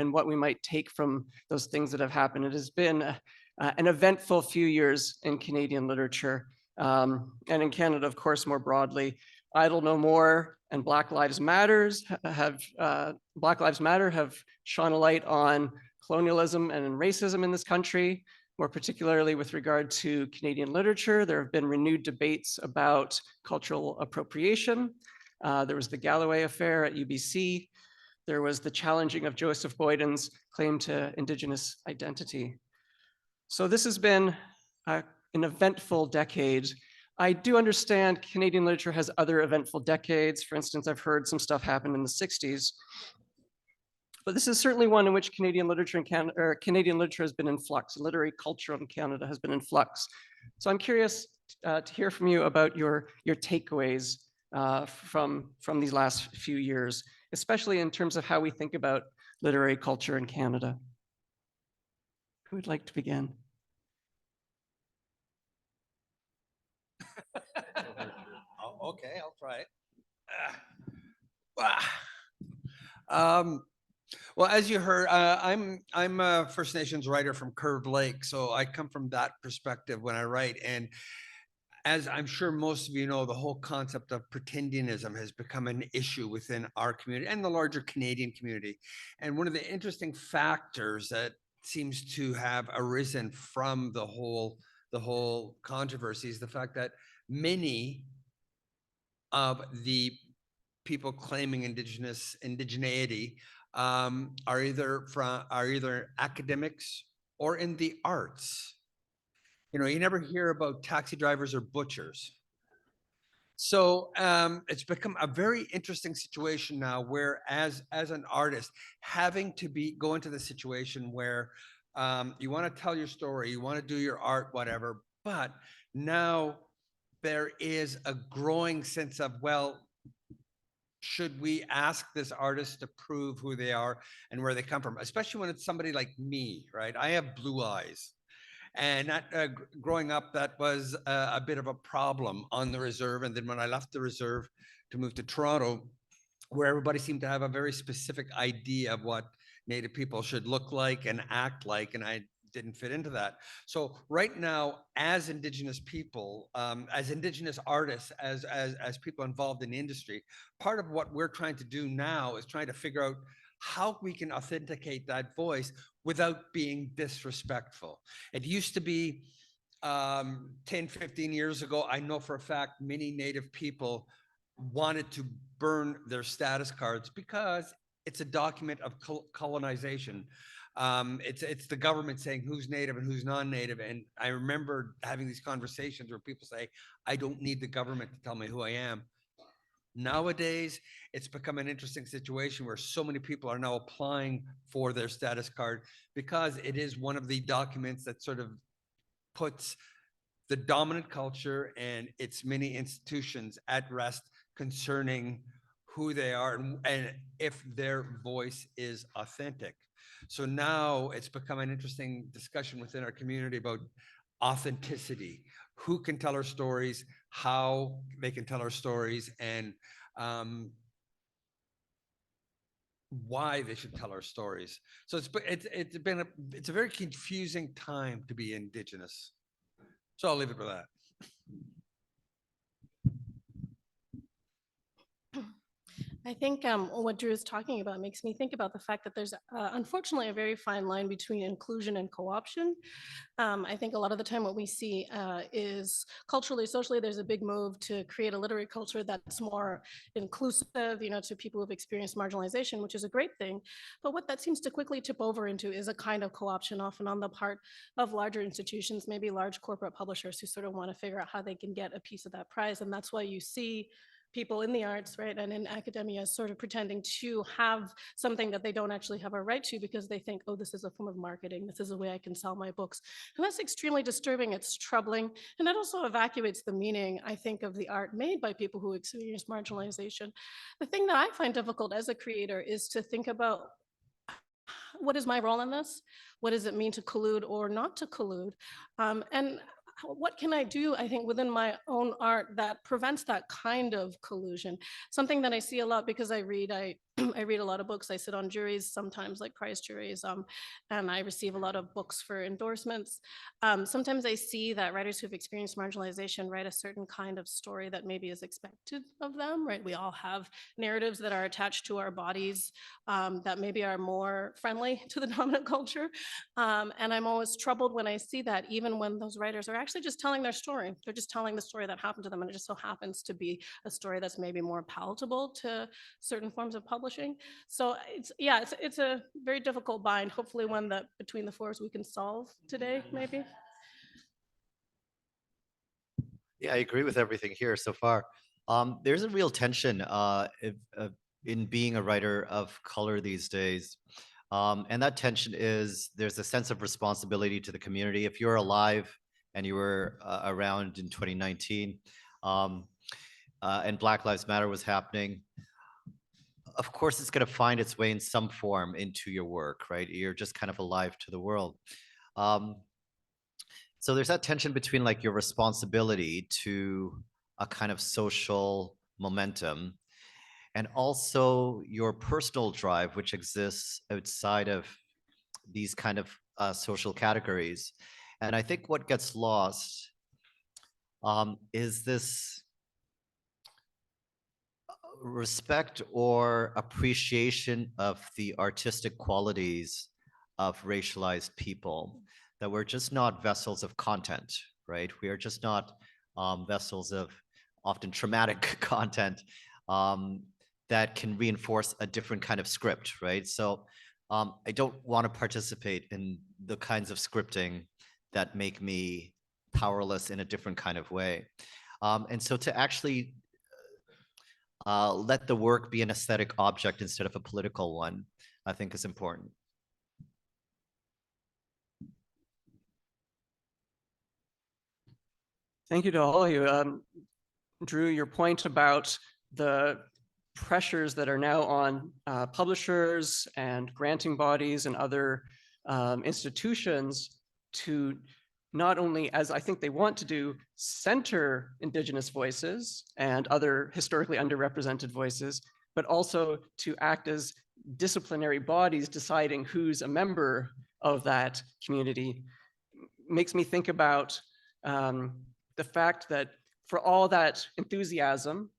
and what we might take from those things that have happened. It has been an eventful few years in Canadian literature, and in Canada, of course, more broadly. Idle No More and Black Lives Matter have shone a light on colonialism and racism in this country. More particularly with regard to Canadian literature, there have been renewed debates about cultural appropriation. There was the Galloway affair at UBC. There was the challenging of Joseph Boyden's claim to Indigenous identity. So this has been an eventful decade. I do understand Canadian literature has other eventful decades. For instance, I've heard some stuff happen in the 60s. But this is certainly one in which Canadian literature has been in flux. Literary culture in Canada has been in flux. So I'm curious to hear from you about your takeaways from these last few years, especially in terms of how we think about literary culture in Canada. Who would like to begin? Okay, I'll try it. Well, as you heard, I'm a First Nations writer from Curve Lake, so I come from that perspective when I write. And as I'm sure most of you know, the whole concept of pretendionism has become an issue within our community and the larger Canadian community. And one of the interesting factors that seems to have arisen from the whole controversy is the fact that many of the people claiming indigeneity are either academics or in the arts. You know, you never hear about taxi drivers or butchers. So it's become a very interesting situation now where as an artist, having to go into the situation where you want to tell your story, you want to do your art, whatever, but now there is a growing sense of, well, should we ask this artist to prove who they are and where they come from, especially when it's somebody like me, right? I have blue eyes. And that, growing up, that was a bit of a problem on the reserve. And then when I left the reserve to move to Toronto, where everybody seemed to have a very specific idea of what Native people should look like and act like, and I didn't fit into that. So right now, as Indigenous people, as Indigenous artists, as people involved in the industry, part of what we're trying to do now is trying to figure out how we can authenticate that voice without being disrespectful. It used to be 10, 15 years ago, I know for a fact many Native people wanted to burn their status cards because it's a document of colonization. It's the government saying who's Native and who's non-Native. And I remember having these conversations where people say, I don't need the government to tell me who I am. Nowadays, it's become an interesting situation where so many people are now applying for their status card because it is one of the documents that sort of puts the dominant culture and its many institutions at rest concerning who they are and if their voice is authentic. So now it's become an interesting discussion within our community about authenticity. Who can tell our stories, how they can tell our stories, and why they should tell our stories. So it's a very confusing time to be Indigenous. So I'll leave it with that. I think what Drew is talking about makes me think about the fact that there's unfortunately a very fine line between inclusion and co-option. I think a lot of the time what we see is culturally, socially, there's a big move to create a literary culture that's more inclusive, to people who've experienced marginalization, which is a great thing. But what that seems to quickly tip over into is a kind of co-option, often on the part of larger institutions, maybe large corporate publishers who sort of want to figure out how they can get a piece of that prize. And that's why you see people in the arts, right, and in academia sort of pretending to have something that they don't actually have a right to because they think, oh, this is a form of marketing. This is a way I can sell my books. And that's extremely disturbing. It's troubling. And that also evacuates the meaning, I think, of the art made by people who experience marginalization. The thing that I find difficult as a creator is to think about what is my role in this? What does it mean to collude or not to collude? And what can I do, I think, within my own art that prevents that kind of collusion? Something that I see a lot because I read, I I read a lot of books. I sit on juries, sometimes like prize juries, and I receive a lot of books for endorsements. Sometimes I see that writers who've experienced marginalization write a certain kind of story that maybe is expected of them, right? We all have narratives that are attached to our bodies that maybe are more friendly to the dominant culture. And I'm always troubled when I see that, even when those writers are actually just telling their story. They're just telling the story that happened to them, and it just so happens to be a story that's maybe more palatable to certain forms of publishing. So it's a very difficult bind. Hopefully one that between the fours we can solve today, maybe. Yeah, I agree with everything here so far. There's a real tension in being a writer of color these days. And that tension is there's a sense of responsibility to the community. If you're alive and you were around in 2019 and Black Lives Matter was happening, of course, it's going to find its way in some form into your work, right? You're just kind of alive to the world. So there's that tension between like your responsibility to a kind of social momentum and also your personal drive, which exists outside of these kind of social categories. And I think what gets lost is this respect or appreciation of the artistic qualities of racialized people, that we're just not vessels of content, right? We are just not vessels of often traumatic content that can reinforce a different kind of script, right? So I don't want to participate in the kinds of scripting that make me powerless in a different kind of way. And so to actually let the work be an aesthetic object instead of a political one, I think is important. Thank you to all of you. Drew, your point about the pressures that are now on publishers and granting bodies and other institutions to not only, as I think they want to do, center Indigenous voices and other historically underrepresented voices, but also to act as disciplinary bodies deciding who's a member of that community. Makes me think about the fact that for all that enthusiasm,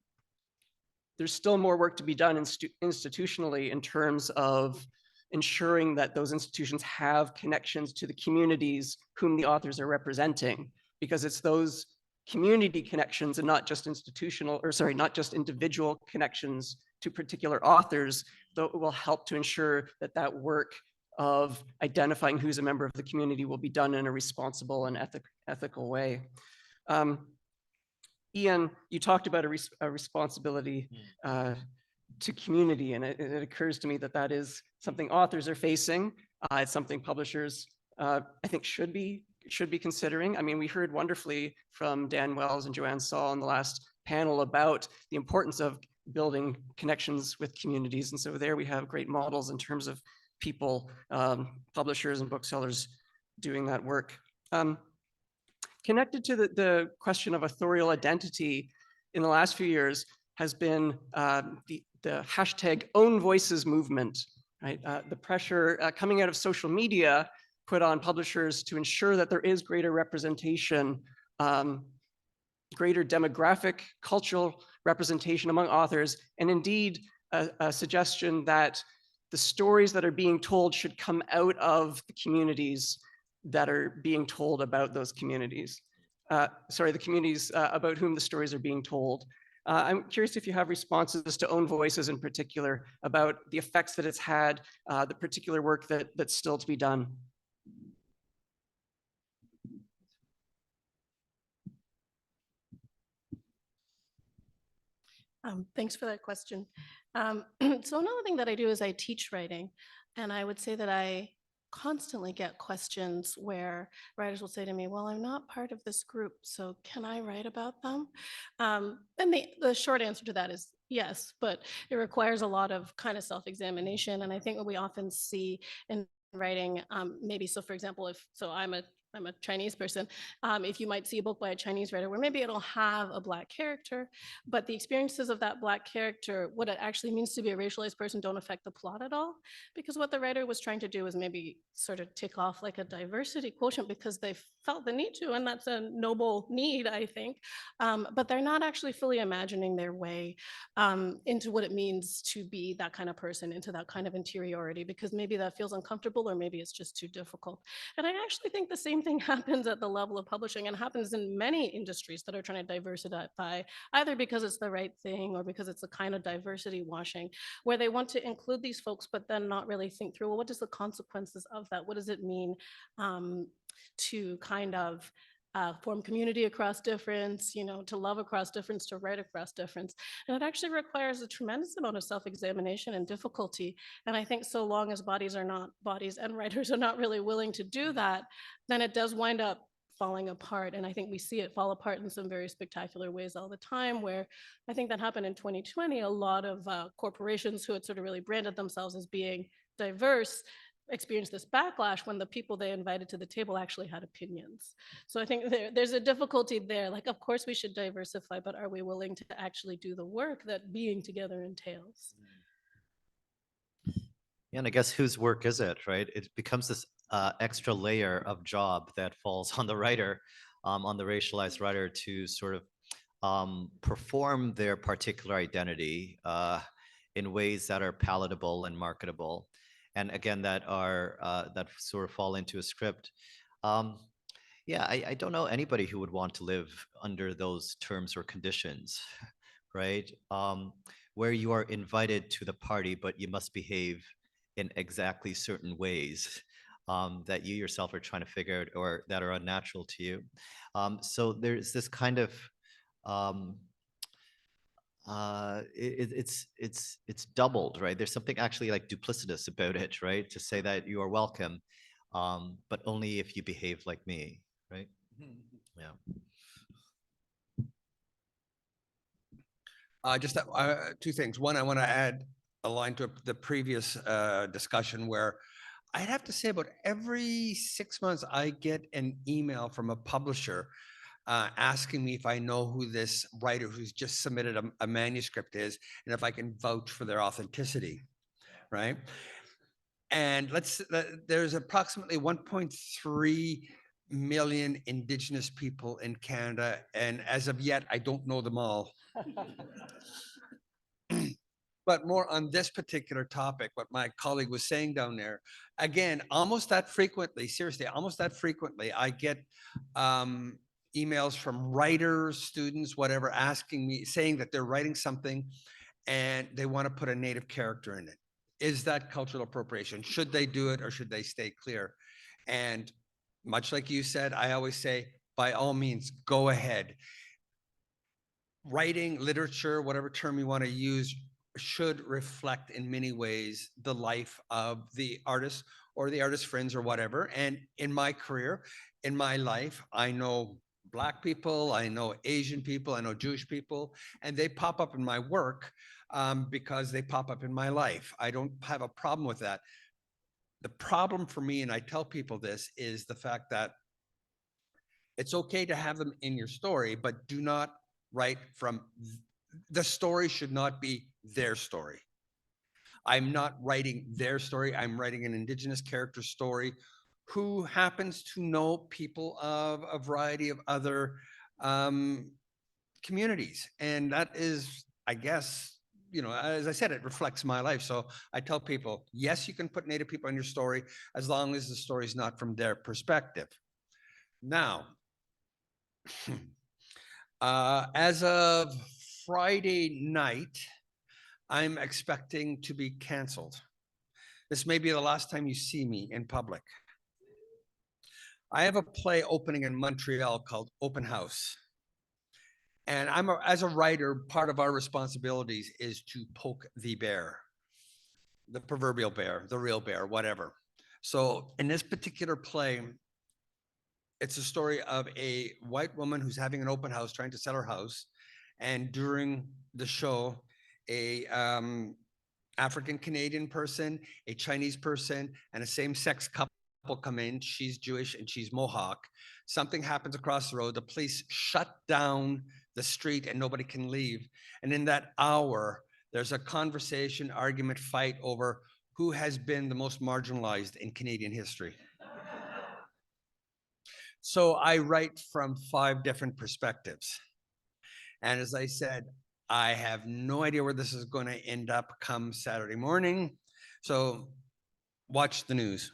there's still more work to be done institutionally in terms of ensuring that those institutions have connections to the communities whom the authors are representing, because it's those community connections and not just not just individual connections to particular authors that will help to ensure that that work of identifying who's a member of the community will be done in a responsible and ethical way. Ian, you talked about a responsibility to community, and it occurs to me that that is something authors are facing. It's something publishers, I think, should be considering. I mean, we heard wonderfully from Dan Wells and Joanne Saul in the last panel about the importance of building connections with communities, and so there we have great models in terms of people, publishers and booksellers doing that work. Connected to the question of authorial identity in the last few years has been the hashtag Own Voices movement, right? The pressure coming out of social media put on publishers to ensure that there is greater representation, greater demographic, cultural representation among authors, and indeed a suggestion that the stories that are being told should come out of the communities that are being told about those communities. The communities about whom the stories are being told. I'm curious if you have responses to Own Voices in particular about the effects that it's had, the particular work that's still to be done. Thanks for that question. So another thing that I do is I teach writing, and I would say that I constantly get questions where writers will say to me, well, I'm not part of this group, so can I write about them? And the short answer to that is yes, but it requires a lot of kind of self-examination. And I think what we often see in writing, maybe, so for example, I'm a I'm a Chinese person, if you might see a book by a Chinese writer where maybe it'll have a Black character, but the experiences of that Black character, what it actually means to be a racialized person, don't affect the plot at all. Because what the writer was trying to do is maybe sort of tick off like a diversity quotient because they felt the need to, and that's a noble need, I think. But they're not actually fully imagining their way into what it means to be that kind of person, into that kind of interiority, because maybe that feels uncomfortable or maybe it's just too difficult. And I actually think the same thing happens at the level of publishing and happens in many industries that are trying to diversify, either because it's the right thing or because it's a kind of diversity washing, where they want to include these folks, but then not really think through, well, what is the consequences of that? What does it mean to kind of form community across difference, to love across difference, to write across difference. And it actually requires a tremendous amount of self-examination and difficulty. And I think so long as bodies and writers are not really willing to do that, then it does wind up falling apart. And I think we see it fall apart in some very spectacular ways all the time, where I think that happened in 2020. A lot of corporations who had sort of really branded themselves as being diverse experienced this backlash when the people they invited to the table actually had opinions. So I think there's a difficulty there. Like, of course we should diversify, but are we willing to actually do the work that being together entails? Yeah, and I guess whose work is it, right? It becomes this extra layer of job that falls on the writer, on the racialized writer, to sort of perform their particular identity in ways that are palatable and marketable, and again that are that sort of fall into a script. Yeah, I don't know anybody who would want to live under those terms or conditions, right? Where you are invited to the party, but you must behave in exactly certain ways that you yourself are trying to figure out or that are unnatural to you. So there's this kind of it's doubled, right? There's something actually like duplicitous about it, right? To say that you are welcome, but only if you behave like me, right? Yeah. Just two things. One, I want to add a line to the previous discussion where I'd have to say about every 6 months, I get an email from a publisher asking me if I know who this writer who's just submitted a manuscript is and if I can vouch for their authenticity, right? And there's approximately 1.3 million Indigenous people in Canada, and as of yet, I don't know them all. But more on this particular topic, what my colleague was saying down there, again, almost that frequently, seriously, almost that frequently, I get emails from writers, students, whatever, asking me, saying that they're writing something and they want to put a Native character in it. Is that cultural appropriation? Should they do it or should they stay clear? And much like you said, I always say, by all means, go ahead. Writing, literature, whatever term you want to use, should reflect in many ways the life of the artist or the artist's friends or whatever. And in my career, in my life, I know Black people, I know Asian people, I know Jewish people, and they pop up in my work because they pop up in my life. I don't have a problem with that. The problem for me, and I tell people this, is the fact that it's okay to have them in your story, but do not write from the story should not be their story. I'm not writing their story. I'm writing an Indigenous character story who happens to know people of a variety of other communities. And that is, I guess, as I said, it reflects my life. So I tell people, yes, you can put Native people in your story as long as the story is not from their perspective. Now, as of Friday night, I'm expecting to be canceled. This may be the last time you see me in public. I have a play opening in Montreal called Open House. And as a writer, part of our responsibilities is to poke the bear, the proverbial bear, the real bear, whatever. So in this particular play, it's a story of a white woman who's having an open house, trying to sell her house. And during the show, a African Canadian person, a Chinese person, and a same-sex couple come in, she's Jewish and she's Mohawk. Something happens across the road, the police shut down the street and nobody can leave. And in that hour, there's a conversation, argument, fight over who has been the most marginalized in Canadian history. So I write from 5 different perspectives. And as I said, I have no idea where this is going to end up come Saturday morning. So watch the news.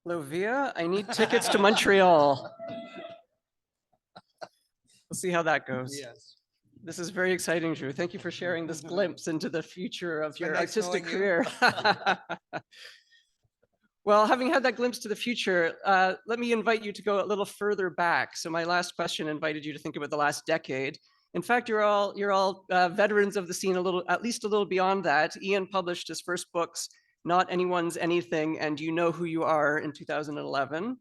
Lovia, I need tickets to Montreal. We'll see how that goes. Yes. This is very exciting, Drew. Thank you for sharing this glimpse into the future of been your nice artistic knowing you. career. Well, having had that glimpse to the future, let me invite you to go a little further back. So my last question invited you to think about the last decade. In fact, you're all veterans of the scene, at least a little beyond that. Ian published his first books, Not Anyone's Anything, and You Know Who You Are in 2011.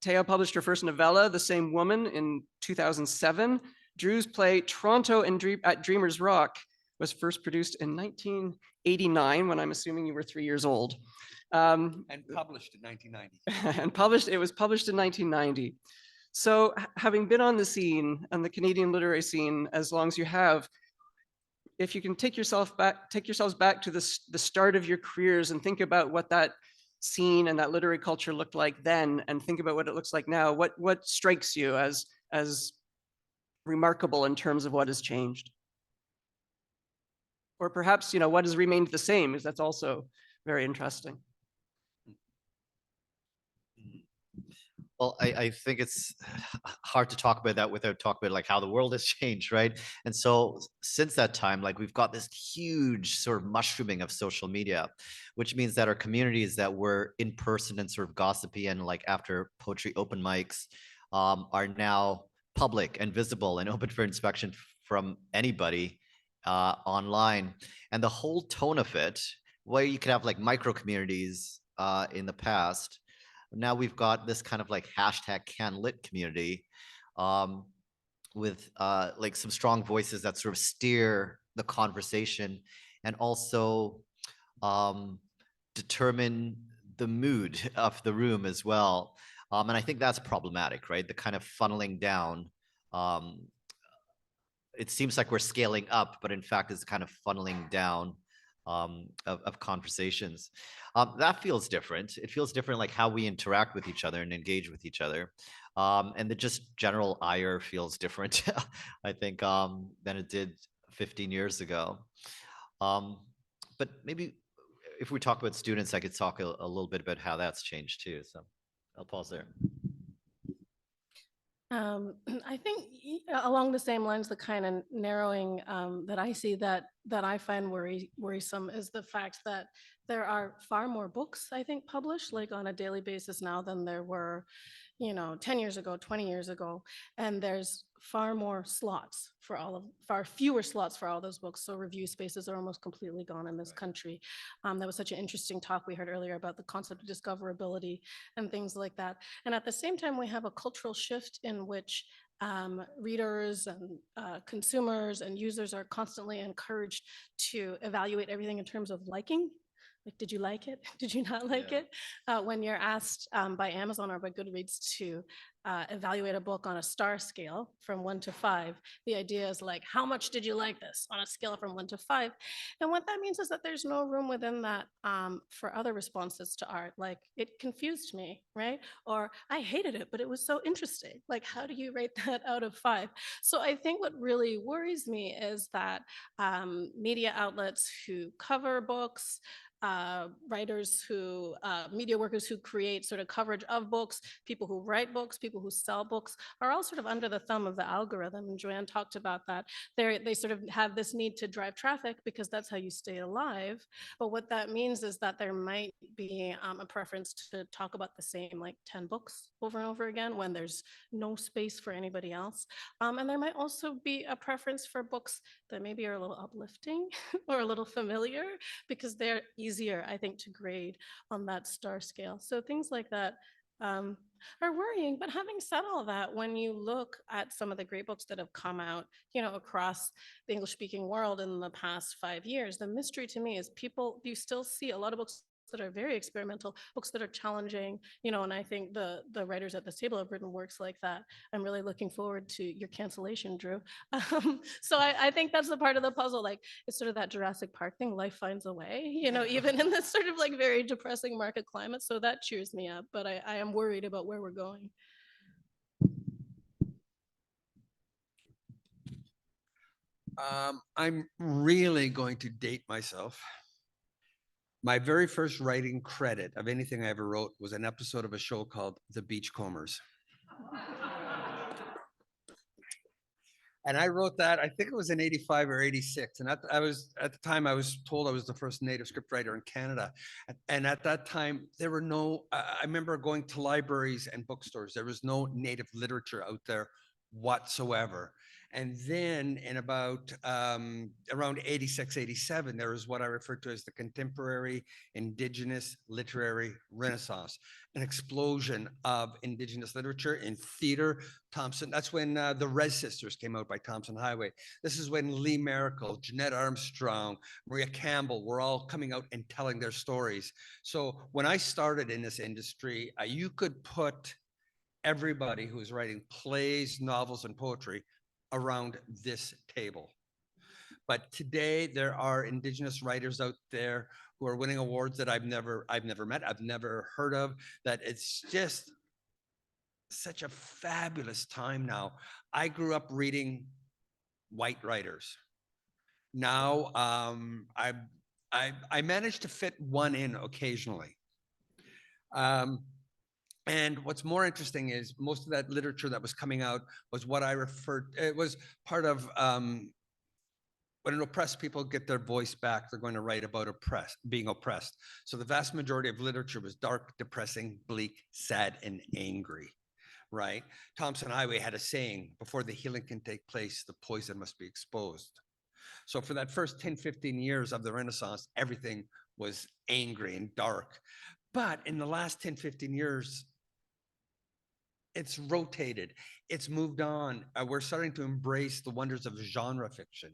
Teo published her first novella, The Same Woman, in 2007. Drew's play, Toronto at Dreamer's Rock, was first produced in 1989, when I'm assuming you were 3 years old. And published in 1990. And it was published in 1990. So having been on the scene and the Canadian literary scene as long as you have, if you can take yourselves back to the start of your careers and think about what that scene and that literary culture looked like then, and think about what it looks like now, what strikes you as remarkable in terms of what has changed? Or perhaps, what has remained the same, because that's also very interesting. Well, I think it's hard to talk about that without talking about like how the world has changed, right? And so since that time, like we've got this huge sort of mushrooming of social media, which means that our communities that were in person and sort of gossipy and like after poetry open mics are now public and visible and open for inspection from anybody online. And the whole tone of it, where you could have like micro communities in the past, now we've got this kind of like hashtag CanLit community with like some strong voices that sort of steer the conversation and also determine the mood of the room as well. And I think that's problematic, right? The kind of funneling down. It seems like we're scaling up, but in fact, it's kind of funneling down of conversations. That feels different. It feels different, like how we interact with each other and engage with each other. And the just general ire feels different, I think, than it did 15 years ago. But maybe if we talk about students, I could talk a little bit about how that's changed too. So I'll pause there. I think along the same lines, the kind of narrowing that I see that I find worrisome is the fact that there are far more books, I think, published like on a daily basis now than there were, 10 years ago, 20 years ago. And there's far fewer slots for all those books. So review spaces are almost completely gone in this country. That was such an interesting talk we heard earlier about the concept of discoverability and things like that. And at the same time, we have a cultural shift in which readers and consumers and users are constantly encouraged to evaluate everything in terms of liking. Like, did you like it? Did you not like it? When you're asked by Amazon or by Goodreads to evaluate a book on a star scale from 1 to 5, the idea is like, how much did you like this on a scale from 1 to 5? And what that means is that there's no room within that for other responses to art. Like, it confused me, right? Or I hated it, but it was so interesting. Like, how do you rate that out of 5? So I think what really worries me is that media outlets who cover books, writers media workers who create sort of coverage of books, people who write books, people who sell books, are all sort of under the thumb of the algorithm. And Joanne talked about that. They sort of have this need to drive traffic because that's how you stay alive. But what that means is that there might be a preference to talk about the same like 10 books over and over again when there's no space for anybody else. And there might also be a preference for books that maybe are a little uplifting or a little familiar because they're easier, I think, to grade on that star scale. So things like that are worrying. But having said all that, when you look at some of the great books that have come out, across the English speaking world in the past 5 years, the mystery to me is you still see a lot of books that are very experimental, books that are challenging, and I think the writers at this table have written works like that. I'm really looking forward to your cancellation, Drew. So I think that's the part of the puzzle. Like, it's sort of that Jurassic Park thing, life finds a way, even in this sort of like very depressing market climate. So that cheers me up, but I am worried about where we're going. I'm really going to date myself. My very first writing credit of anything I ever wrote was an episode of a show called The Beachcombers. And I wrote that, I think it was in 85 or 86. And at the time, I was told I was the first native scriptwriter in Canada. And at that time, there were I remember going to libraries and bookstores. There was no native literature out there whatsoever. And then in about around 86, 87, there was what I refer to as the contemporary Indigenous literary renaissance, an explosion of Indigenous literature in theater. Thompson, that's when the Res Sisters came out by Thompson Highway. This is when Lee Miracle, Jeanette Armstrong, Maria Campbell were all coming out and telling their stories. So when I started in this industry, you could put everybody who was writing plays, novels, and poetry around this table. But today there are Indigenous writers out there who are winning awards that I've never met, I've never heard of, that it's just such a fabulous time now. I grew up reading white writers. Now I managed to fit one in occasionally. And what's more interesting is most of that literature that was coming out was what I referred, it was part of when an oppressed people get their voice back, they're going to write about being oppressed. So the vast majority of literature was dark, depressing, bleak, sad, and angry, right? Thompson Highway had a saying, before the healing can take place, the poison must be exposed. So for that first 10, 15 years of the Renaissance, everything was angry and dark. But in the last 10, 15 years, it's rotated, it's moved on. We're starting to embrace the wonders of genre fiction.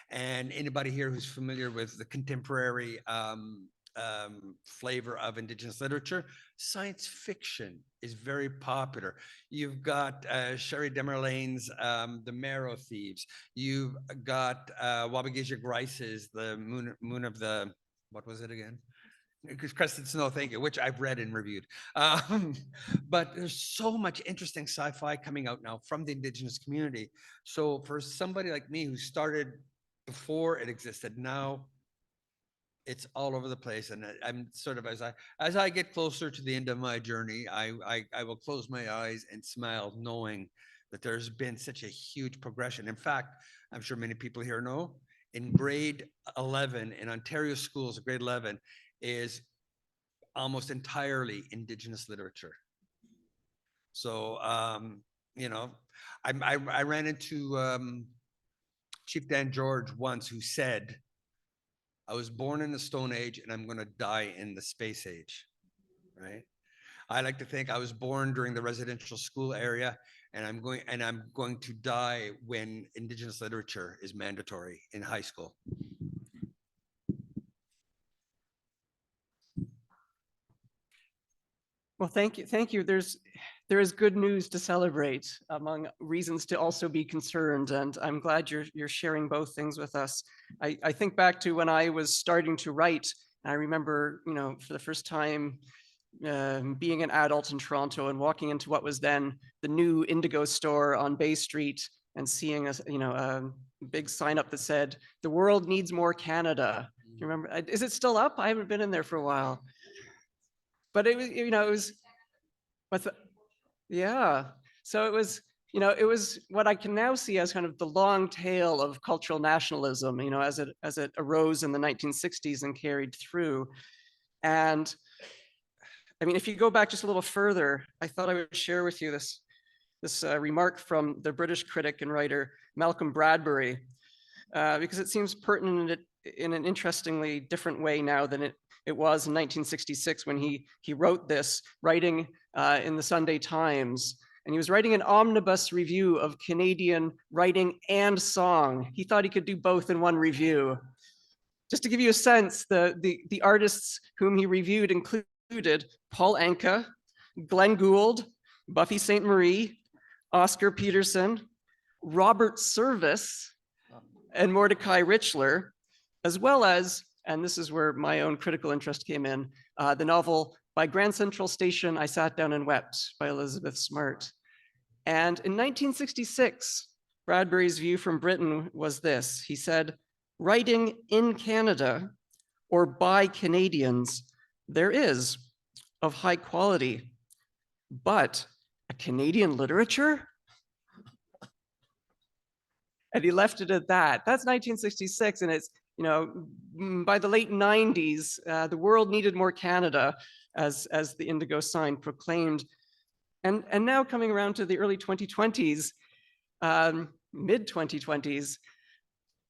And anybody here who's familiar with the contemporary flavor of Indigenous literature, science fiction is very popular. You've got Sherry Demerlane's The Marrow Thieves. You've got Wabigisha Grice's The Moon of the, what was it again? Crested Snow, thank you, which I've read and reviewed. But there's so much interesting sci-fi coming out now from the Indigenous community. So for somebody like me who started before it existed, now it's all over the place. And I'm sort of, as I get closer to the end of my journey, I will close my eyes and smile, knowing that there's been such a huge progression. In fact, I'm sure many people here know, in grade 11 in Ontario schools, grade 11 is almost entirely Indigenous literature. So, you know, I ran into Chief Dan George once, who said, I was born in the Stone Age and I'm going to die in the Space Age, right? I like to think I was born during the residential school area, and I'm going to die when Indigenous literature is mandatory in high school. Well, thank you. Thank you. There is good news to celebrate, among reasons to also be concerned. And I'm glad you're sharing both things with us. I think back to when I was starting to write. I remember, for the first time being an adult in Toronto and walking into what was then the new Indigo store on Bay Street and seeing a big sign up that said, "The world needs more Canada." Do you remember? Is it still up? I haven't been in there for a while. But it was, yeah. So it was what I can now see as kind of the long tail of cultural nationalism, as it arose in the 1960s and carried through. And I mean, if you go back just a little further, I thought I would share with you this remark from the British critic and writer Malcolm Bradbury, because it seems pertinent in an interestingly different way now than it was in 1966 when he wrote this, writing in the Sunday Times. And he was writing an omnibus review of Canadian writing and song. He thought he could do both in one review. Just to give you a sense, the artists whom he reviewed included Paul Anka, Glenn Gould, Buffy St. Marie, Oscar Peterson, Robert Service, and Mordecai Richler, as well as, and this is where my own critical interest came in, the novel By Grand Central Station, I Sat Down and Wept by Elizabeth Smart. And in 1966, Bradbury's view from Britain was this. He said, writing in Canada or by Canadians, there is of high quality, but a Canadian literature? And he left it at that. That's 1966, and it's, you know, by the late 90s, the world needed more Canada, as the Indigo sign proclaimed. And now coming around to the early 2020s, mid 2020s,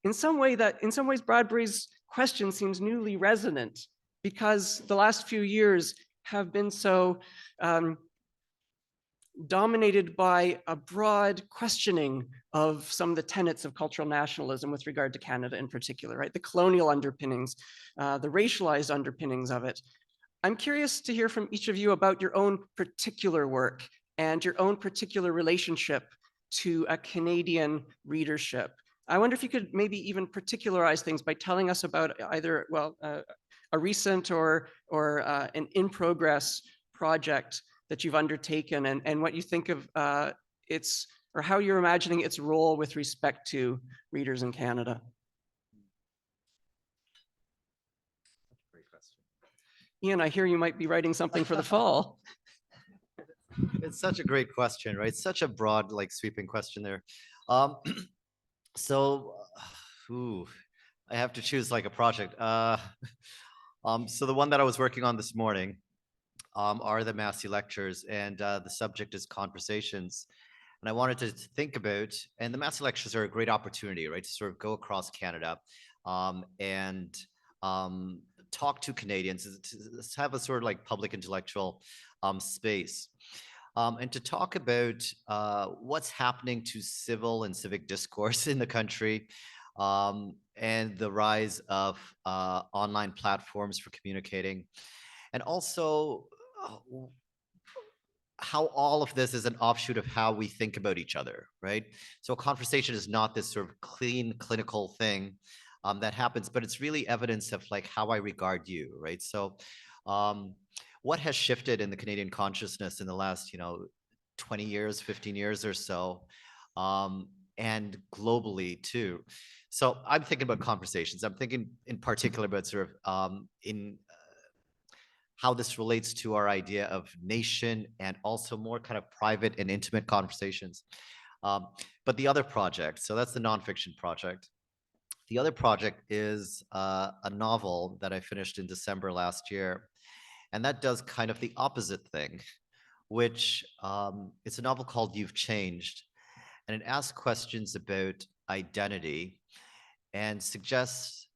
in some ways, Bradbury's question seems newly resonant because the last few years have been so dominated by a broad questioning of some of the tenets of cultural nationalism with regard to Canada in particular, right? The colonial underpinnings, the racialized underpinnings of it. I'm curious to hear from each of you about your own particular work and your own particular relationship to a Canadian readership. I wonder if you could maybe even particularize things by telling us about either, well, a recent or an in-progress project that you've undertaken and what you think of its, or how you're imagining its role with respect to readers in Canada. Great question. Ian, I hear you might be writing something for the fall. It's such a great question, right? Such a broad, like sweeping question there. So, I have to choose like a project. So the one that I was working on this morning are the Massey lectures, and the subject is conversations. And I wanted to think about, and the Massey lectures are a great opportunity, right, to sort of go across Canada and talk to Canadians, to have a sort of like public intellectual space. And to talk about what's happening to civil and civic discourse in the country, and the rise of online platforms for communicating, and also how all of this is an offshoot of how we think about each other, right? So a conversation is not this sort of clean, clinical thing that happens, but it's really evidence of like how I regard you, right? So what has shifted in the Canadian consciousness in the last, 20 years, 15 years or so, and globally too. So I'm thinking about conversations. I'm thinking in particular about sort of how this relates to our idea of nation and also more kind of private and intimate conversations. But the other project, so that's the nonfiction project. The other project is a novel that I finished in December last year. And that does kind of the opposite thing, which it's a novel called You've Changed. And it asks questions about identity and suggests,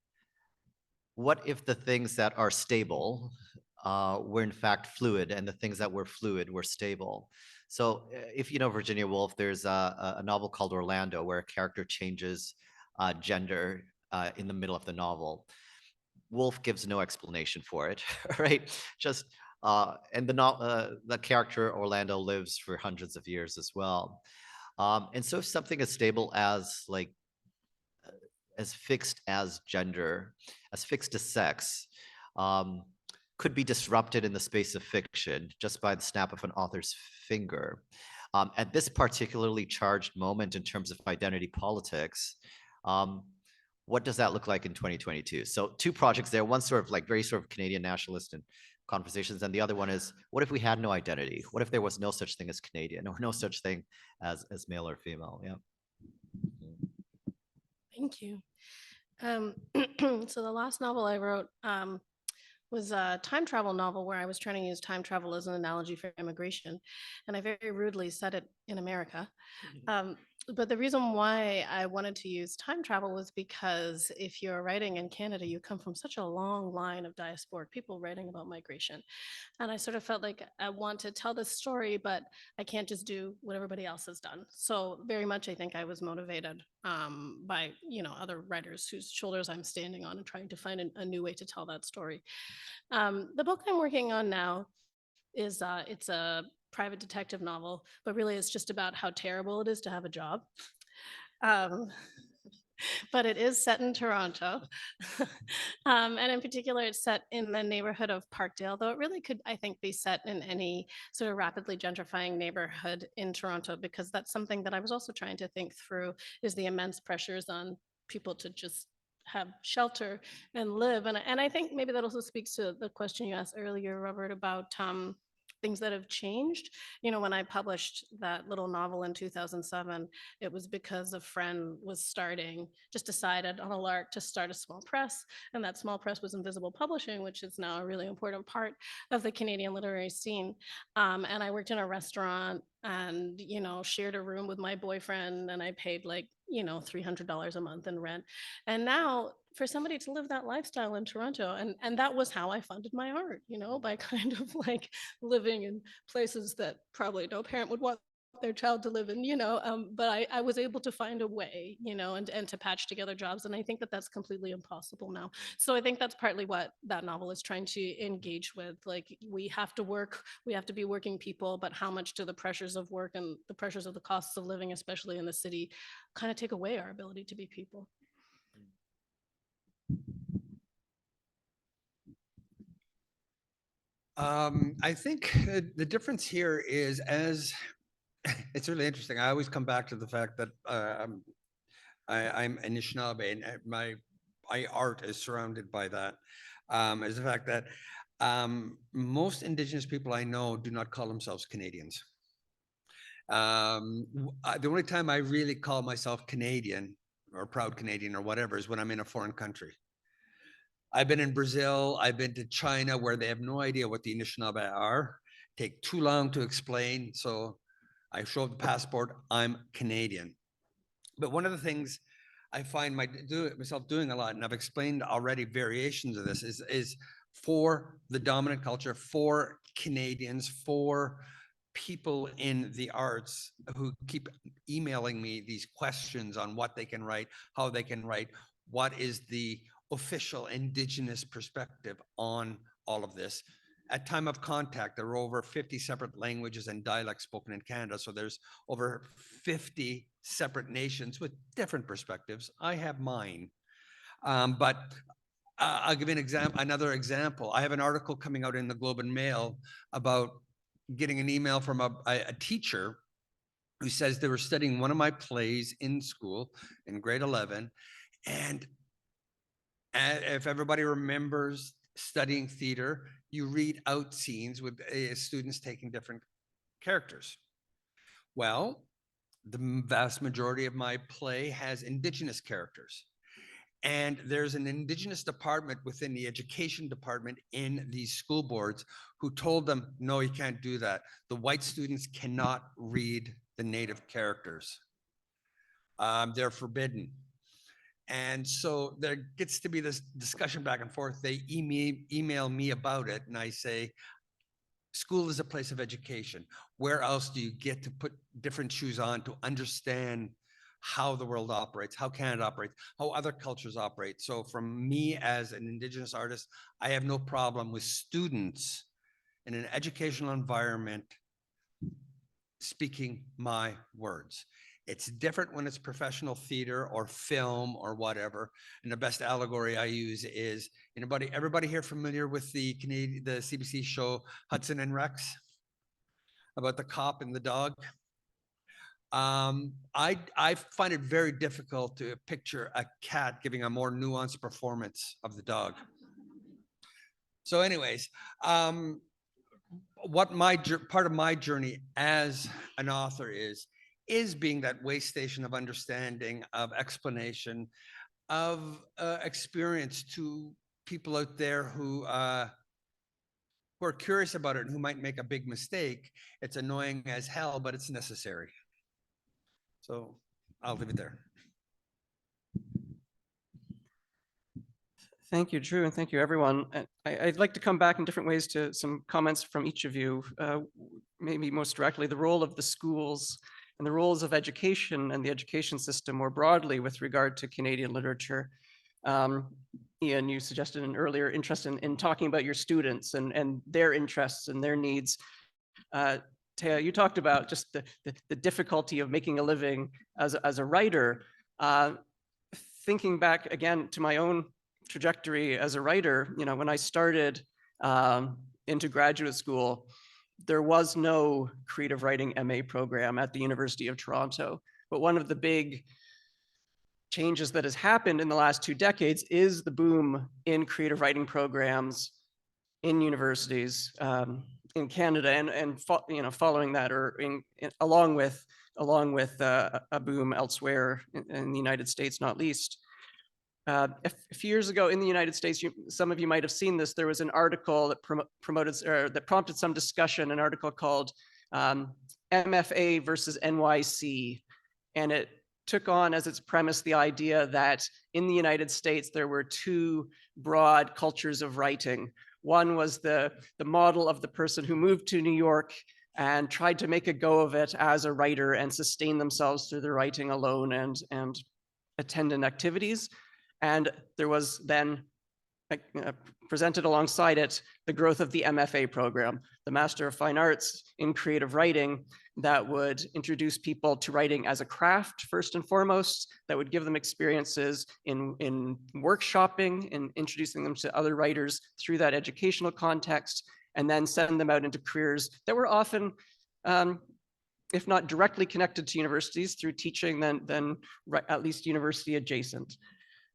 what if the things that are stable were in fact fluid, and the things that were fluid were stable? So if you know Virginia Woolf, there's a novel called Orlando where a character changes gender in the middle of the novel. Woolf gives no explanation for it, right? Just and the character Orlando lives for hundreds of years as well. And so if something as stable as like as fixed as gender, as fixed as sex, could be disrupted in the space of fiction just by the snap of an author's finger. At this particularly charged moment in terms of identity politics, what does that look like in 2022? So two projects there, one sort of like very sort of Canadian nationalist and conversations, and the other one is, what if we had no identity? What if there was no such thing as Canadian, or no such thing as male or female? Yeah. Thank you. So the last novel I wrote was a time travel novel where I was trying to use time travel as an analogy for immigration, and I very rudely said it in America. But the reason why I wanted to use time travel was because if you're writing in Canada, you come from such a long line of diasporic people writing about migration. And I sort of felt like I want to tell this story, but I can't just do what everybody else has done. So very much, I think I was motivated by, other writers whose shoulders I'm standing on and trying to find a new way to tell that story. The book I'm working on now is it's a private detective novel, but really it's just about how terrible it is to have a job. Um, but it is set in Toronto. And in particular, it's set in the neighborhood of Parkdale, though it really could, I think, be set in any sort of rapidly gentrifying neighborhood in Toronto, because that's something that I was also trying to think through, is the immense pressures on people to just have shelter and live. And I think maybe that also speaks to the question you asked earlier, Robert, about things that have changed. When I published that little novel in 2007, it was because a friend was just decided on a lark to start a small press. And that small press was Invisible Publishing, which is now a really important part of the Canadian literary scene. And I worked in a restaurant and, shared a room with my boyfriend, and I paid like, $300 a month in rent. And now for somebody to live that lifestyle in Toronto, and that was how I funded my art, by kind of like living in places that probably no parent would want their child to live in, but I was able to find a way, and to patch together jobs. And I think that that's completely impossible now. So I think that's partly what that novel is trying to engage with. Like, we have to work, we have to be working people, but how much do the pressures of work and the pressures of the costs of living, especially in the city, kind of take away our ability to be people? I think the difference here is, as it's really interesting. I always come back to the fact that I'm Anishinaabe, and my art is surrounded by that. Is the fact that most Indigenous people I know do not call themselves Canadians. The only time I really call myself Canadian or proud Canadian or whatever is when I'm in a foreign country. I've been in Brazil, I've been to China, where they have no idea what the Anishinaabe are, take too long to explain. So I show up the passport, I'm Canadian. But one of the things I find myself doing a lot, and I've explained already variations of this, is for the dominant culture, for Canadians, for people in the arts who keep emailing me these questions on what they can write, how they can write, what is the official Indigenous perspective on all of this. At time of contact, there are over 50 separate languages and dialects spoken in Canada. So there's over 50 separate nations with different perspectives. I have mine. But I'll give you another example. I have an article coming out in the Globe and Mail about getting an email from a teacher who says they were studying one of my plays in school in grade 11. And if everybody remembers studying theater, you read out scenes with students taking different characters. Well, the vast majority of my play has Indigenous characters. And there's an Indigenous department within the education department in these school boards who told them, no, you can't do that. The white students cannot read the Native characters. They're forbidden. And so there gets to be this discussion back and forth. They email me about it, and I say, school is a place of education. Where else do you get to put different shoes on to understand how the world operates, how Canada operates, how other cultures operate? So from me as an Indigenous artist, I have no problem with students in an educational environment speaking my words. It's different when it's professional theater or film or whatever. And the best allegory I use is, everybody here familiar with the CBC show Hudson and Rex, about the cop and the dog? I find it very difficult to picture a cat giving a more nuanced performance of the dog. So anyways, what part of my journey as an author is being that way station of understanding, of explanation, of experience to people out there who are curious about it and who might make a big mistake. It's annoying as hell, but it's necessary. So I'll leave it there. Thank you, Drew, and thank you, everyone. I'd like to come back in different ways to some comments from each of you. Maybe most directly, the role of the schools and the roles of education and the education system more broadly with regard to Canadian literature. Ian, you suggested an earlier interest in talking about your students and their interests and their needs. Taya, you talked about just the difficulty of making a living as a writer. Thinking back again to my own trajectory as a writer, you know, when I started into graduate school, there was no creative writing MA program at the University of Toronto. But one of the big changes that has happened in the last 2 decades is the boom in creative writing programs in universities in Canada, and you know, following that, or along with a boom elsewhere in the United States, not least. A few years ago in the United States, some of you might have seen this. There was an article that that prompted some discussion, an article called MFA versus NYC. And it took on as its premise the idea that in the United States, there were 2 broad cultures of writing. One was the model of the person who moved to New York and tried to make a go of it as a writer and sustain themselves through their writing alone and attendant activities. And there was then presented alongside it the growth of the MFA program, the Master of Fine Arts in Creative Writing, that would introduce people to writing as a craft first and foremost, that would give them experiences in workshopping and introducing them to other writers through that educational context, and then send them out into careers that were often, if not directly connected to universities through teaching, then at least university adjacent.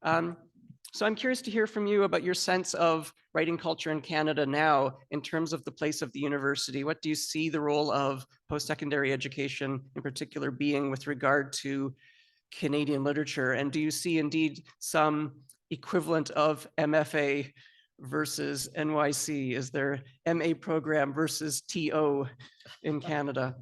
So I'm curious to hear from you about your sense of writing culture in Canada now in terms of the place of the university. What do you see the role of post-secondary education in particular being with regard to Canadian literature? And do you see indeed some equivalent of MFA versus NYC? Is there MA program versus TO in Canada?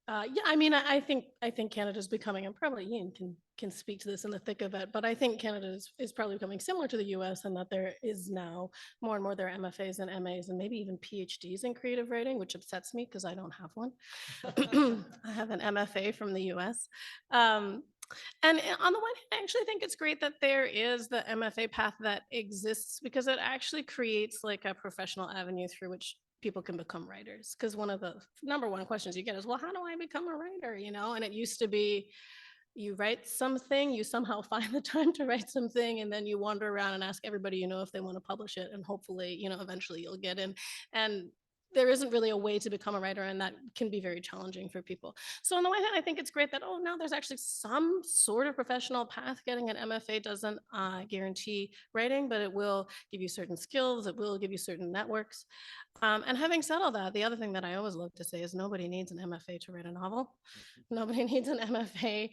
Yeah, I mean, I think Canada's becoming, and probably Ian can speak to this in the thick of it, but I think Canada is probably becoming similar to the US in that there is now more and more there are MFAs and MAs and maybe even PhDs in creative writing, which upsets me because I don't have one. I have an MFA from the US. And on the one hand, I actually think it's great that there is the MFA path that exists, because it actually creates like a professional avenue through which people can become writers. Because one of the number one questions you get is, well, how do I become a writer? You know, and it used to be, you write something, you somehow find the time to write something, and then you wander around and ask everybody you know if they want to publish it, and hopefully, you know, eventually you'll get in. And there isn't really a way to become a writer, and that can be very challenging for people. So on the one hand, I think it's great that, oh, now there's actually some sort of professional path. Getting an MFA doesn't guarantee writing, but it will give you certain skills, it will give you certain networks. And having said all that, the other thing that I always love to say is nobody needs an MFA to write a novel. Nobody needs an MFA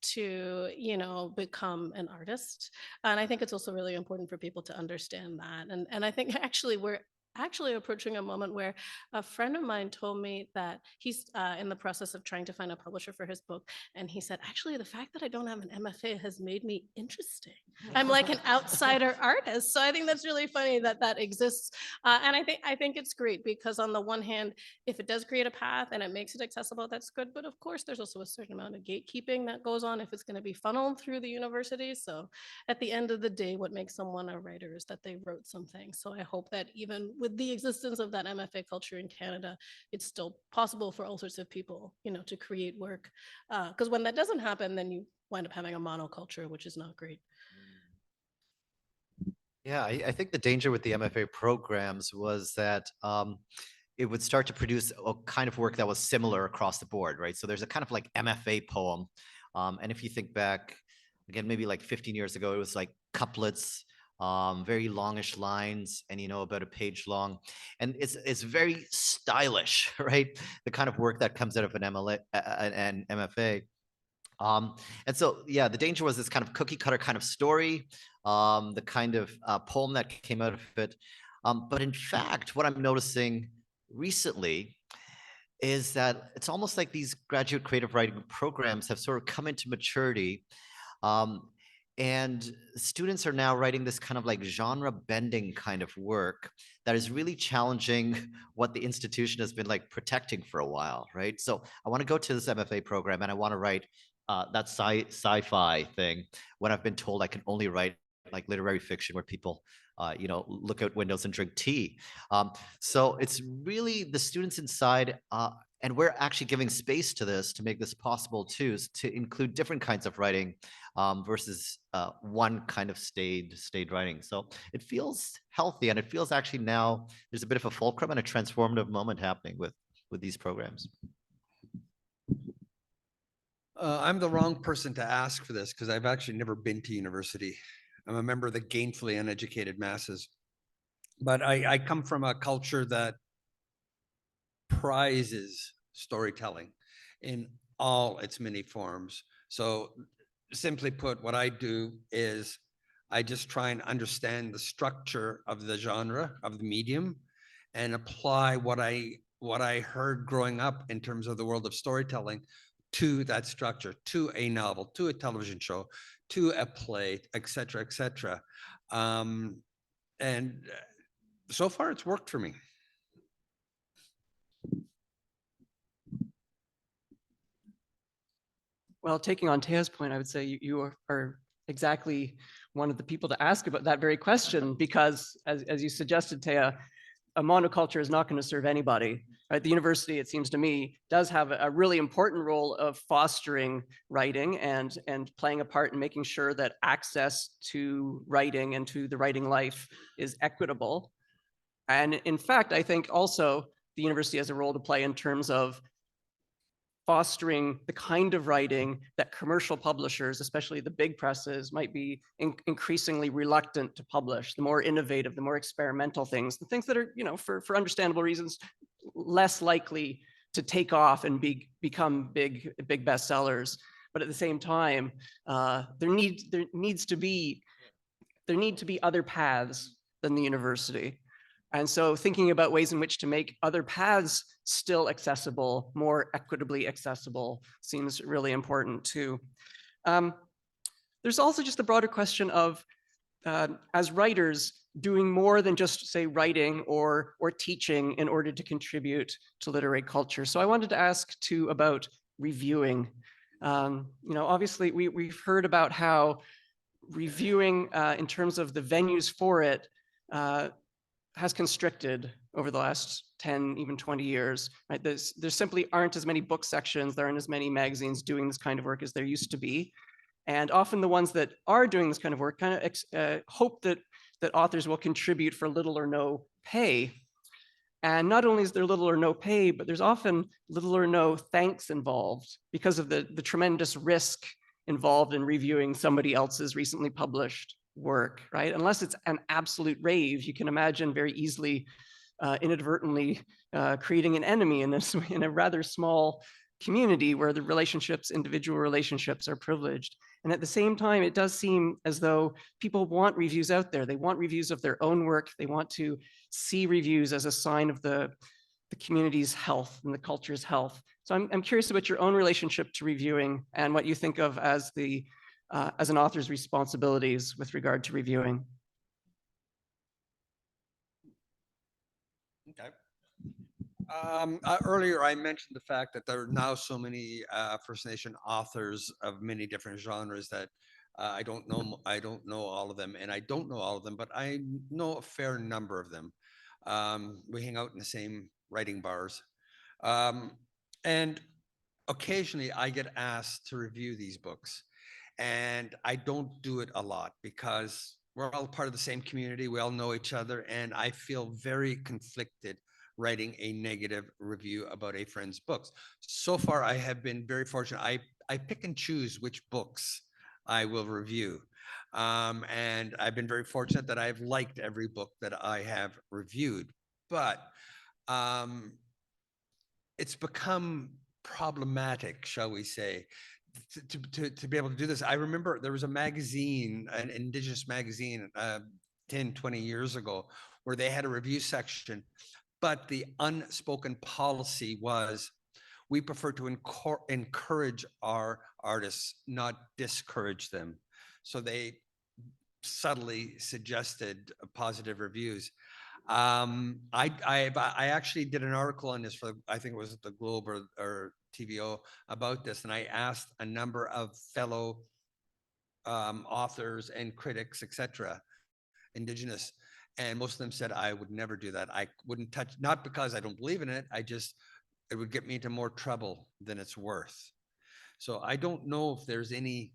to, you know, become an artist. And I think it's also really important for people to understand that. And I think actually we're actually approaching a moment where a friend of mine told me that he's in the process of trying to find a publisher for his book. And he said, actually, the fact that I don't have an MFA has made me interesting. I'm like an outsider artist. So I think that's really funny that that exists. And I think it's great because on the one hand, if it does create a path and it makes it accessible, that's good. But of course, there's also a certain amount of gatekeeping that goes on if it's going to be funneled through the university. So at the end of the day, what makes someone a writer is that they wrote something. So I hope that even with the existence of that MFA culture in Canada, it's still possible for all sorts of people, you know, to create work. Because when that doesn't happen, then you wind up having a monoculture, which is not great. Yeah, I think the danger with the MFA programs was that it would start to produce a kind of work that was similar across the board, right? So there's a kind of like MFA poem. And if you think back, again, maybe like 15 years ago, it was like couplets, very longish lines, and, you know, about a page long. And it's very stylish, right? The kind of work that comes out of an MFA. And so, yeah, the danger was this kind of cookie cutter kind of story, the kind of poem that came out of it. But in fact, what I'm noticing recently is that it's almost like these graduate creative writing programs have sort of come into maturity. Um, and students are now writing this kind of like genre bending kind of work that is really challenging what the institution has been like protecting for a while, right? So I want to go to this MFA program and I want to write that sci-fi thing when I've been told I can only write like literary fiction where people look out windows and drink tea. So it's really the students inside, and we're actually giving space to this to make this possible too, to include different kinds of writing versus one kind of stayed writing. So it feels healthy, and it feels actually now there's a bit of a fulcrum and a transformative moment happening with these programs. I'm the wrong person to ask for this because I've actually never been to university. I'm a member of the gainfully uneducated masses. But I come from a culture that prizes storytelling in all its many forms. So simply put, what I do is I just try and understand the structure of the genre, of the medium, and apply what I heard growing up in terms of the world of storytelling to that structure, to a novel, to a television show, to a play, et cetera, et cetera. And so far it's worked for me. Well, taking on Tea's point, I would say you are exactly one of the people to ask about that very question, because as you suggested, Tea, a monoculture is not going to serve anybody. Right? The university, it seems to me, does have a really important role of fostering writing and playing a part in making sure that access to writing and to the writing life is equitable. And in fact, I think also the university has a role to play in terms of fostering the kind of writing that commercial publishers, especially the big presses, might be increasingly reluctant to publish. The more innovative, the more experimental things, the things that are, for understandable reasons, less likely to take off and become big bestsellers. But at the same time, there need to be other paths than the university. And so thinking about ways in which to make other paths still accessible, more equitably accessible, seems really important too. There's also just the broader question of, as writers, doing more than just, say, writing or teaching in order to contribute to literary culture. So I wanted to ask too about reviewing. Obviously we've heard about how reviewing in terms of the venues for it has constricted over the last 10, even 20 years. Right? There simply aren't as many book sections, there aren't as many magazines doing this kind of work as there used to be. And often the ones that are doing this kind of work kind of hope that authors will contribute for little or no pay. And not only is there little or no pay, but there's often little or no thanks involved because of the tremendous risk involved in reviewing somebody else's recently published work, right? Unless it's an absolute rave, you can imagine very easily inadvertently creating an enemy in a rather small community where the individual relationships are privileged. And at the same time, it does seem as though people want reviews out there. They want reviews of their own work. They want to see reviews as a sign of the community's health and the culture's health. So I'm curious about your own relationship to reviewing and what you think of as an author's responsibilities with regard to reviewing. Okay. Earlier, I mentioned the fact that there are now so many First Nation authors of many different genres that I don't know all of them, and I don't know all of them, but I know a fair number of them. We hang out in the same writing bars, and occasionally I get asked to review these books, and I don't do it a lot because we're all part of the same community. We all know each other, and I feel very conflicted writing a negative review about a friend's books. So far, I have been very fortunate. I pick and choose which books I will review. And I've been very fortunate that I've liked every book that I have reviewed. But it's become problematic, shall we say, to be able to do this. I remember there was a magazine, an Indigenous magazine 10, 20 years ago, where they had a review section, but the unspoken policy was we prefer to encourage our artists, not discourage them. So they subtly suggested positive reviews. I actually did an article on this for, I think it was the Globe or TVO about this, and I asked a number of fellow authors and critics, etc., Indigenous, and most of them said I would never do that. I wouldn't touch, not because I don't believe in it, it would get me into more trouble than it's worth. So I don't know if there's any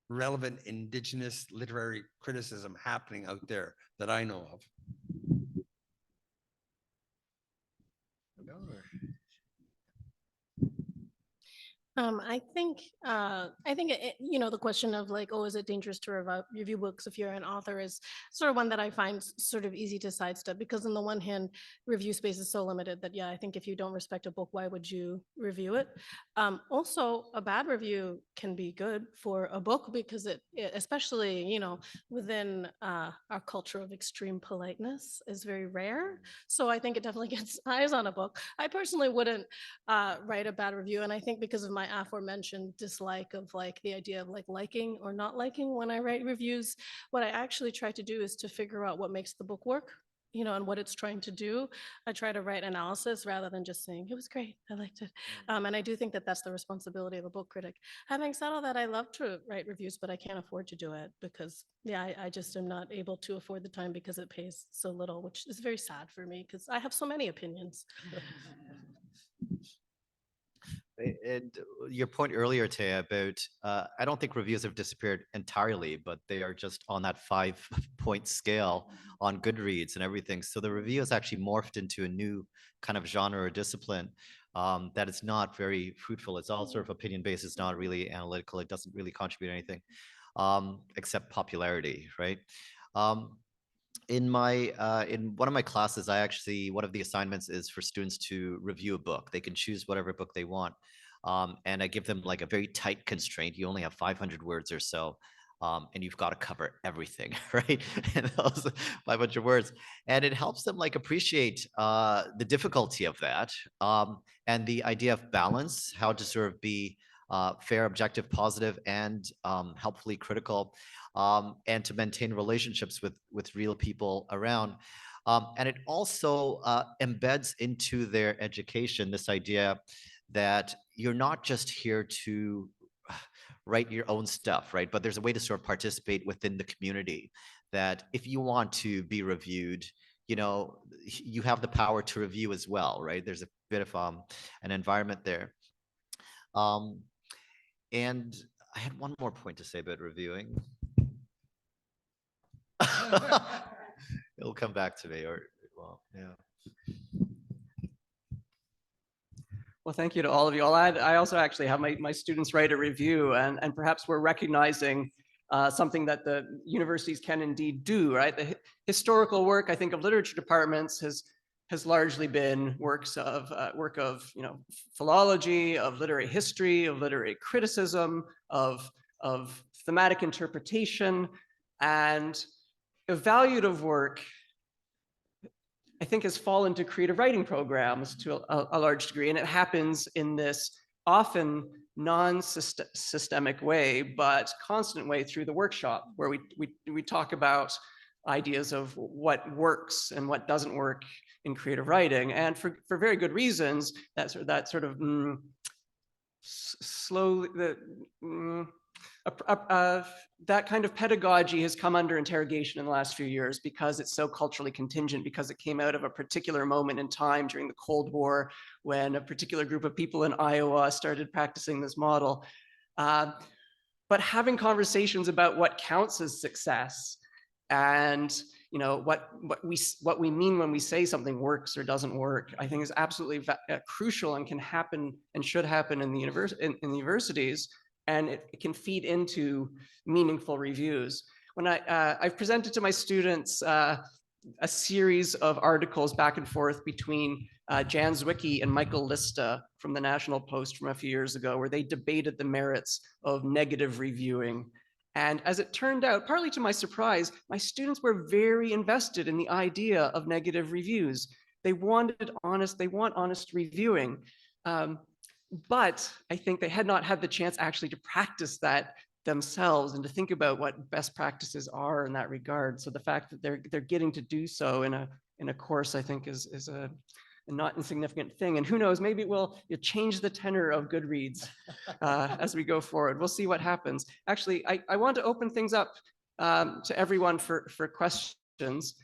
relevant Indigenous literary criticism happening out there that I know of. I think you know, the question of like, oh, is it dangerous to review books if you're an author is sort of one that I find sort of easy to sidestep, because on the one hand, review space is so limited that, yeah, I think if you don't respect a book, why would you review it? Also, a bad review can be good for a book because it especially, you know, within our culture of extreme politeness, is very rare. So I think it definitely gets eyes on a book. I personally wouldn't write a bad review, and I think because of my aforementioned dislike of like the idea of like liking or not liking when I write reviews, what I actually try to do is to figure out what makes the book work, you know, and what it's trying to do. I try to write analysis rather than just saying it was great, I liked it. And I do think that that's the responsibility of a book critic. Having said all that, I love to write reviews, but I can't afford to do it because, yeah, I just am not able to afford the time because it pays so little, which is very sad for me because I have so many opinions. And your point earlier, Taya, about I don't think reviews have disappeared entirely, but they are just on that 5-point scale on Goodreads and everything. So the review has actually morphed into a new kind of genre or discipline that is not very fruitful. It's all sort of opinion-based. It's not really analytical. It doesn't really contribute anything except popularity, right? In one of my classes, one of the assignments is for students to review a book. They can choose whatever book they want. And I give them like a very tight constraint. You only have 500 words or so. And you've got to cover everything, right? And those 500 words. And it helps them like appreciate the difficulty of that and the idea of balance, how to sort of be fair, objective, positive, and helpfully critical, and to maintain relationships with real people around. And it also embeds into their education this idea that you're not just here to write your own stuff, right? But there's a way to sort of participate within the community, that if you want to be reviewed, you know, you have the power to review as well, right? There's a bit of an environment there. And I had one more point to say about reviewing. It'll come back to me, or, well, yeah. Well, thank you to all of you. I also actually have my students write a review, and perhaps we're recognizing something that the universities can indeed do, right? The historical work, I think, of literature departments has largely been work of, you know, philology, of literary history, of literary criticism, of thematic interpretation, and evaluative work, I think, has fallen to creative writing programs to a large degree, and it happens in this often non-systemic way, but constant way through the workshop, where we talk about ideas of what works and what doesn't work in creative writing, and for very good reasons. That sort of that kind of pedagogy has come under interrogation in the last few years because it's so culturally contingent, because it came out of a particular moment in time during the Cold War when a particular group of people in Iowa started practicing this model. But having conversations about what counts as success, and, you know, what we mean when we say something works or doesn't work, I think is absolutely crucial, and can happen and should happen in the universities. And it can feed into meaningful reviews. When I've presented to my students a series of articles back and forth between Jan Zwicky and Michael Lista from the National Post from a few years ago, where they debated the merits of negative reviewing. And as it turned out, partly to my surprise, my students were very invested in the idea of negative reviews. They want honest reviewing. But I think they had not had the chance actually to practice that themselves and to think about what best practices are in that regard. So the fact that they're getting to do so in a course, I think is a not insignificant thing. And who knows, maybe it will change the tenor of Goodreads as we go forward. We'll see what happens. Actually, I want to open things up to everyone for questions.